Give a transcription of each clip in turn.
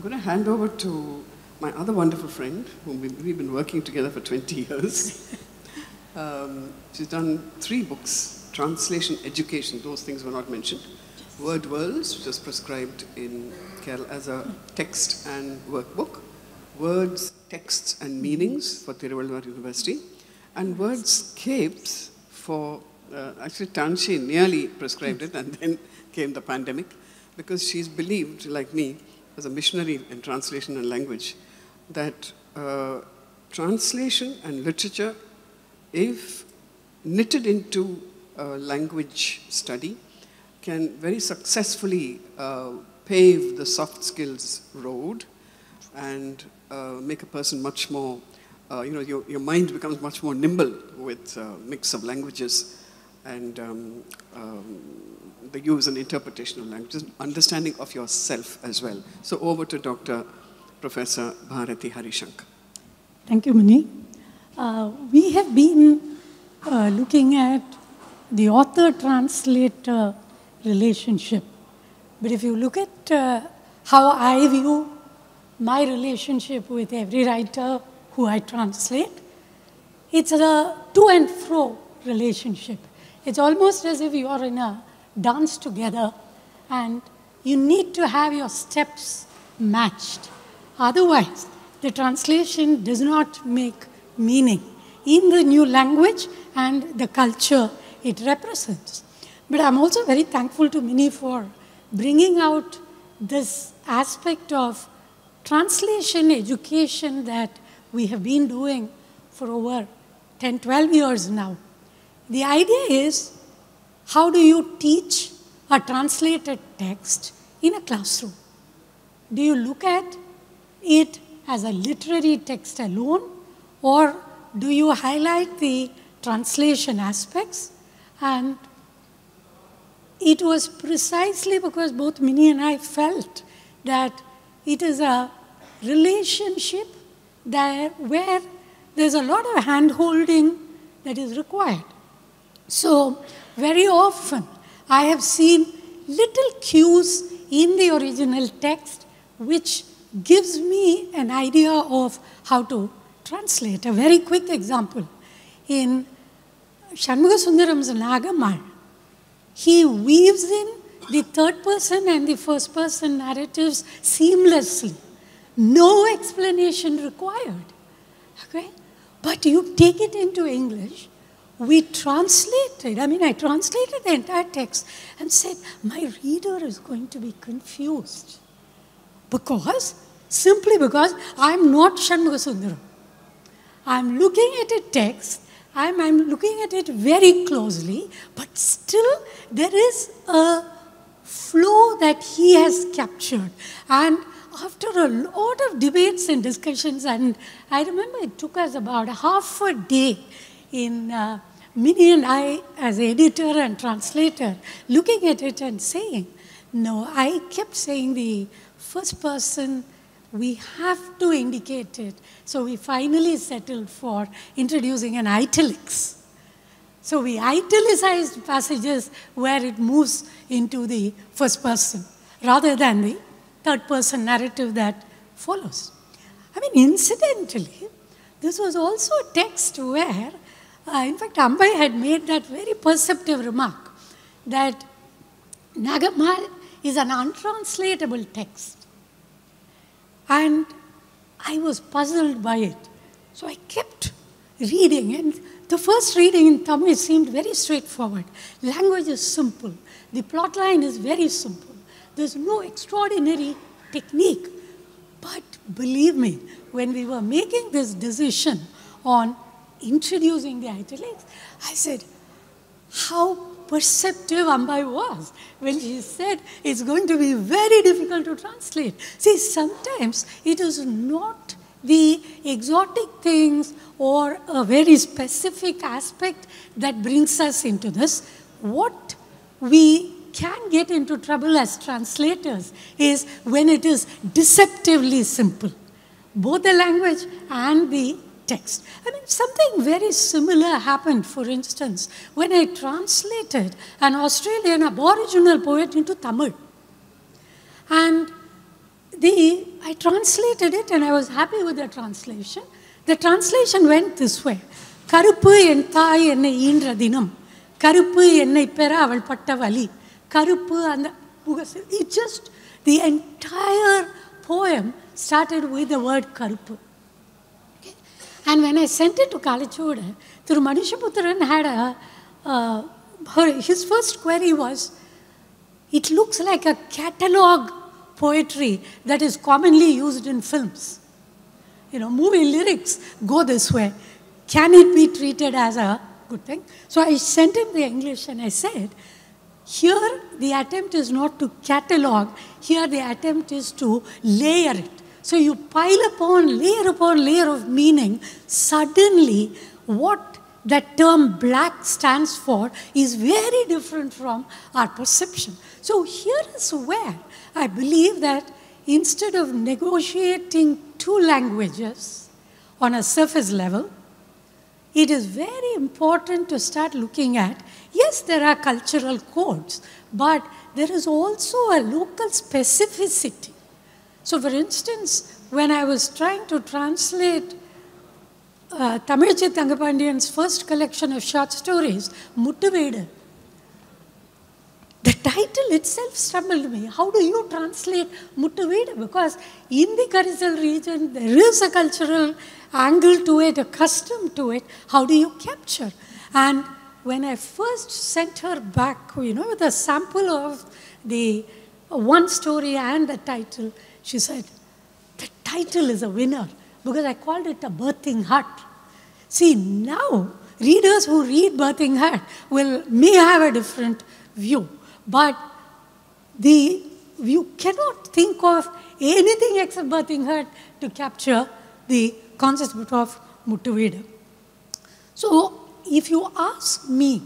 going to hand over to my other wonderful friend, whom we've been working together for 20 years. She's done 3 books, Translation, Education, those things were not mentioned. Word Worlds, which was prescribed in Kerala as a text and workbook. Words, Texts and Meanings for Tiruvallur University. And Wordscapes for, actually Tanshi nearly prescribed it, and then came the pandemic, because she's believed, like me, as a missionary in translation and language, that translation and literature, if knitted into language study, can very successfully pave the soft skills road and make a person much more, your mind becomes much more nimble with a mix of languages and the use and interpretation of languages, understanding of yourself as well. So over to Dr. Professor Bharati Harishankar. Thank you, Mani. We have been looking at the author-translator relationship. But if you look at how I view my relationship with every writer who I translate, it's a to and fro relationship. It's almost as if you are in a dance together and you need to have your steps matched. Otherwise, the translation does not make meaning in the new language and the culture it represents. But I'm also very thankful to Mini for bringing out this aspect of translation education that we have been doing for over 10, 12 years now. The idea is, how do you teach a translated text in a classroom? Do you look at it as a literary text alone, or do you highlight the translation aspects? And it was precisely because both Mini and I felt that it is a relationship where there's a lot of hand-holding that is required. So very often I have seen little cues in the original text which gives me an idea of how to translate. A very quick example. In Shanmugasundaram's Nagamal, he weaves in the third person and the first person narratives seamlessly. No explanation required. Okay? But you take it into English, we translated, I translated the entire text and said, my reader is going to be confused. Simply because I'm not Shanmugasundaram. I'm looking at a text, I'm looking at it very closely, but still there is a flow that he has captured. And after a lot of debates and discussions, and I remember it took us about half a day in Mini and I, as editor and translator, looking at it and saying, no, I kept saying the first person, we have to indicate it. So we finally settled for introducing an italics. So we italicized passages where it moves into the first person, rather than the third person narrative that follows. Incidentally, this was also a text where, in fact, Ambai had made that very perceptive remark that Nagamal is an untranslatable text. And I was puzzled by it. So I kept reading, and the first reading in Tamil seemed very straightforward. Language is simple. The plot line is very simple. There's no extraordinary technique. But believe me, when we were making this decision on introducing the italics, I said, how perceptive Ambai was when she said it's going to be very difficult to translate. See, sometimes it is not the exotic things or a very specific aspect that brings us into this. What we can get into trouble as translators is when it is deceptively simple, both the language and the text. Something very similar happened, for instance, when I translated an Australian Aboriginal poet into Tamil. And I translated it and I was happy with the translation. The translation went this way. Karuppu en thai ennai ஈன்ற தினம் கருப்பு என்னை பெற அவள் பட்ட வலி கருப்பு அந்த it just the entire poem started with the word karuppu. Okay? And when I sent it to Kalachoda, Thiru Manishaputran had his first query was, it looks like a catalog poetry that is commonly used in films. You know, movie lyrics go this way. Can it be treated as a good thing? So I sent him the English and I said, here the attempt is not to catalog, here the attempt is to layer it. So you pile upon layer of meaning, suddenly what that term black stands for is very different from our perception. So here is where I believe that instead of negotiating two languages on a surface level, it is very important to start looking at, yes, there are cultural codes, but there is also a local specificity. So for instance, when I was trying to translate Tamilchi Thangapandiyan's first collection of short stories, Muttuveedu, the title itself stumbled me. How do you translate Muttuveedu? Because in the Karisal region, there is a cultural angle to it, a custom to it. How do you capture? And when I first sent her back, you know, with a sample of the one story and the title, she said, the title is a winner because I called it a birthing hut. See, now readers who read Birthing Hut may have a different view, but you cannot think of anything except Birthing Hut to capture the concept of Muttuveedu. So, if you ask me,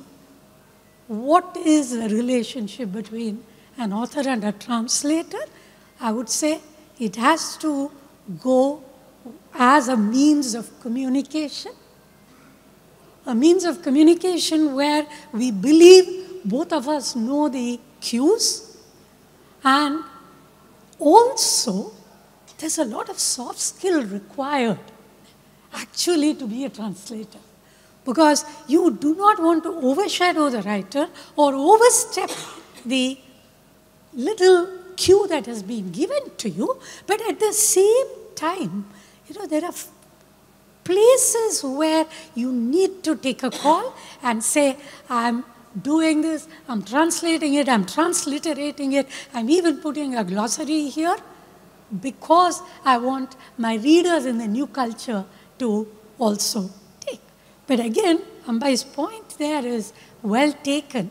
what is the relationship between an author and a translator, I would say it has to go as a means of communication. A means of communication where we believe both of us know the cues, and also there's a lot of soft skill required actually to be a translator, because you do not want to overshadow the writer or overstep the little cue that has been given to you, but at the same time, you know, there are places where you need to take a call and say, I'm doing this, I'm translating it, I'm transliterating it, I'm even putting a glossary here because I want my readers in the new culture to also take. But again, Ambai's point there is well taken.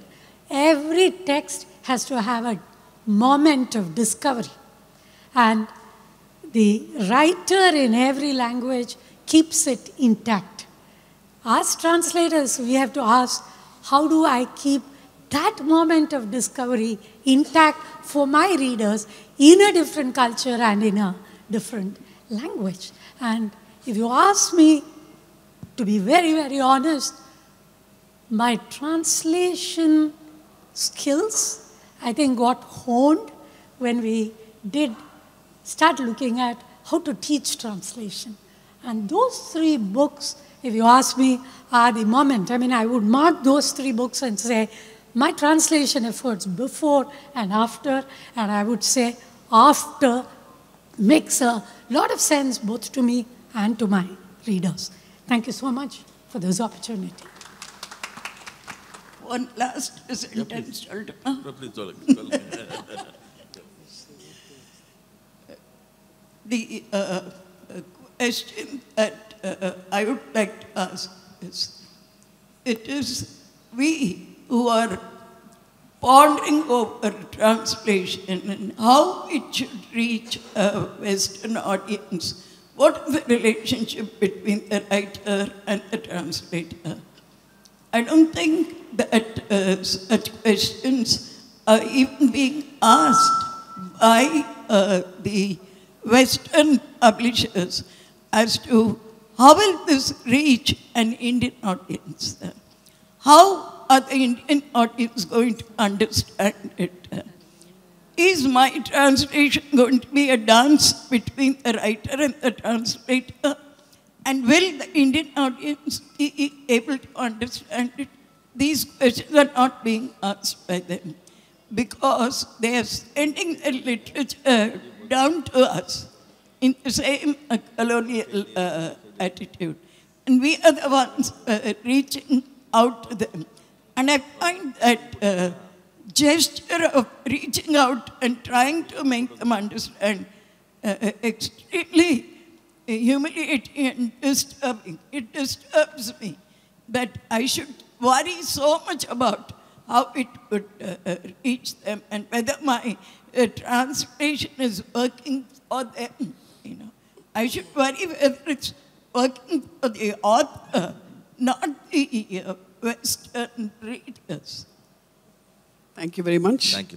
Every text has to have a moment of discovery. And the writer in every language keeps it intact. As translators, we have to ask, how do I keep that moment of discovery intact for my readers in a different culture and in a different language? And if you ask me, to be very, very honest, my translation skills, I think, got honed when we did start looking at how to teach translation. And those 3 books, if you ask me, are the moment. I mean, I would mark those 3 books and say, my translation efforts before and after, and I would say after makes a lot of sense both to me and to my readers. Thank you so much for this opportunity. One last sentence. The question that I would like to ask is, it is we who are pondering over translation and how it should reach a Western audience. What is the relationship between the writer and the translator? I don't think that such questions are even being asked by the Western publishers as to how will this reach an Indian audience? How are the Indian audience going to understand it? is my translation going to be a dance between the writer and the translator? And will the Indian audience be able to understand it? These questions are not being asked by them because they are sending the literature down to us in the same colonial attitude. And we are the ones reaching out to them. And I find that gesture of reaching out and trying to make them understand extremely humiliating and disturbing. It disturbs me that I should worry so much about how it could reach them and whether my translation is working for them. You know, I should worry whether it's working for the author, not the Western readers. Thank you very much. Thank you.